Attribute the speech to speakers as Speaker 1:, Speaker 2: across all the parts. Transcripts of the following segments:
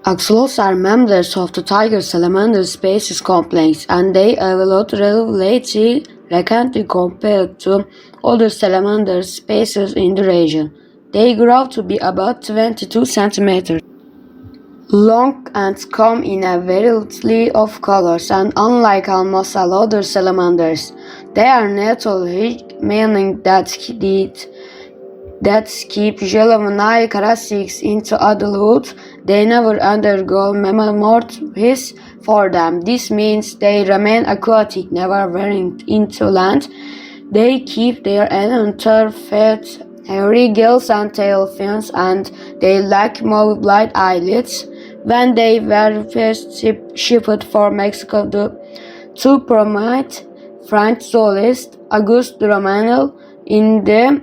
Speaker 1: Axolotls are members of the tiger-salamander species complex, and they evolved relatively recently compared to other salamander species in the region. They grow to be about 22 centimeters long and come in a variety of colors, and unlike almost all other salamanders, they are natologic, meaning that keep juvenile characteristics into adulthood. They never undergo metamorphosis for them. This means they remain aquatic, never venturing into land. They keep their entire fat, hairy gills and tail fins, and they lack mobile eyelids. When they were first shipped for Mexico to promote French zoologist Auguste Romanel in the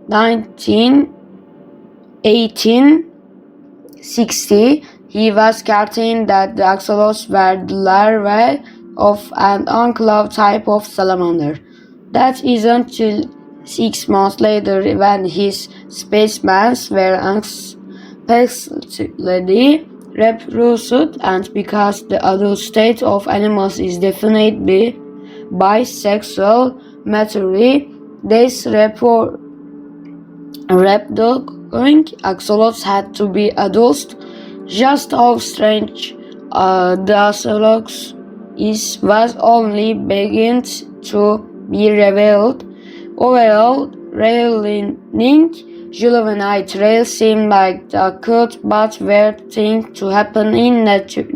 Speaker 1: 1860, he was certain that the axolotls were the larvae of an unclothed type of salamander. That is until 6 months later, when his specimens were unsuccessfully reproduced, and because the adult state of animals is definitely bisexual maturity, this reproducing axolotls had to be adults. Just how strange the axolotls was only beginning to be revealed. Overall, revealing juvenile trails seemed like a cute but weird thing to happen in nature.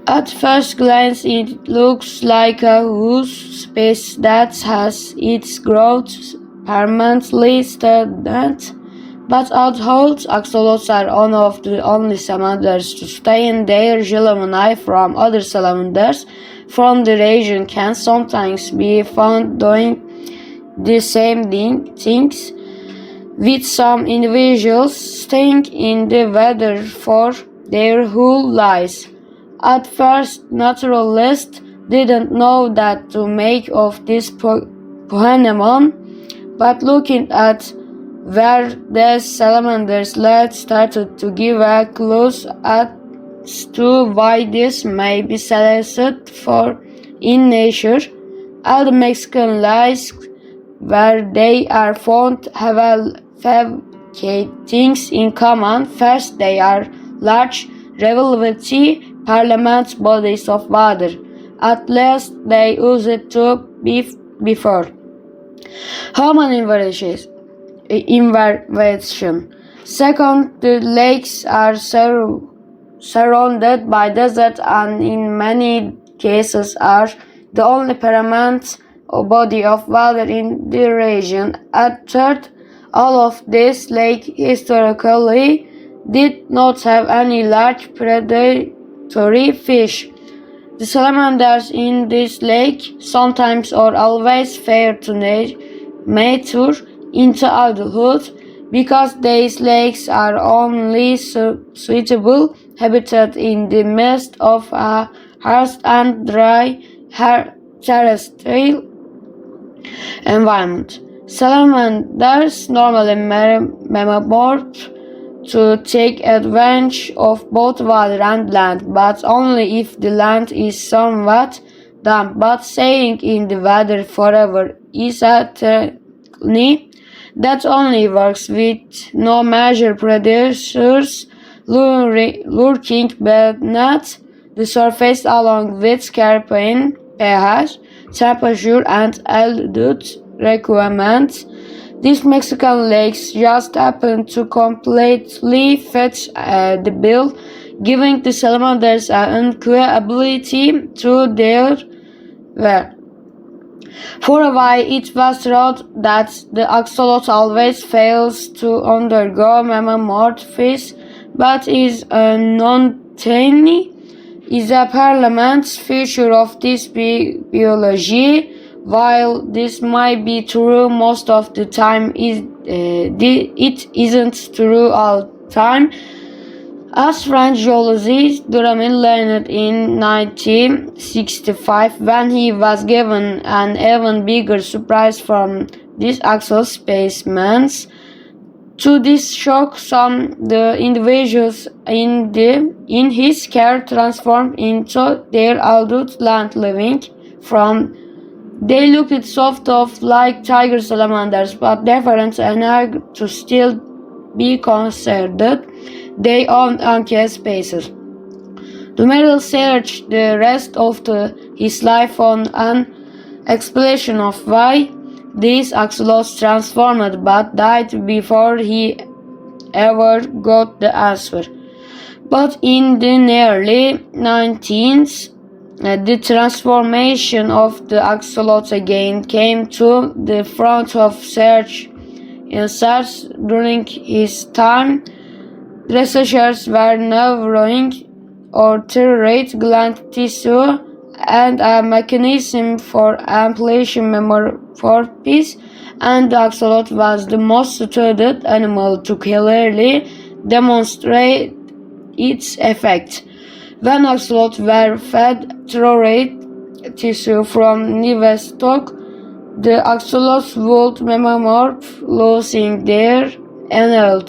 Speaker 1: At first glance, it looks like a huge space that has its growth permanently stagnant, but adult axolotls are one of the only salamanders to stay in their juvenile from other salamanders from the region can sometimes be found doing the same things, with some individuals staying in the water for their whole lives. At first, naturalists didn't know what to make of this phenomenon, but looking at where the salamanders led started to give a clue as to why this may be selected for in nature. All the Mexican lakes where they are found have things in common. First, they are large, velvety parliament bodies of water. At least they used to be before. Human inversion. Second, the lakes are surrounded by desert and in many cases are the only permanent body of water in the region. At third, all of these lakes historically did not have any large predatory fish. The salamanders in this lake sometimes or always fail to mature into adulthood because these lakes are only suitable habitat in the midst of a harsh and dry terrestrial environment. Salamanders normally metamorph to take advantage of both water and land, but only if the land is somewhat damp. But staying in the water forever is a technique that only works with no major predators lurking beneath the surface, along with scarping pH, temperature, and altitude requirements. These Mexican lakes just happen to completely fit the bill, giving the salamanders an uncanny ability to their wear. For a while, it was thought that the axolotl always fails to undergo metamorphosis, but is a non-tiny is a permanent feature of this biology. While this might be true most of the time, it isn't true all the time. As French geologist Duramel learned in 1965 when he was given an even bigger surprise from these axolotl specimens. To this shock, the individuals in his care transformed into their adult land living from. They looked sort of like tiger salamanders, but different enough to still be considered their own uncased spaces. Dumeril searched the rest of his life on an explanation of why these axolotls transformed, but died before he ever got the answer. But in the early 19th, the transformation of the axolotl again came to the front of search. In search during his time, researchers were narrowing orthoid gland tissue and a mechanism for amplification metamorphosis, and the axolotl was the most studied animal to clearly demonstrate its effect. When axolotls were fed thyroid tissue from livestock, the axolotls would metamorph, losing their enamel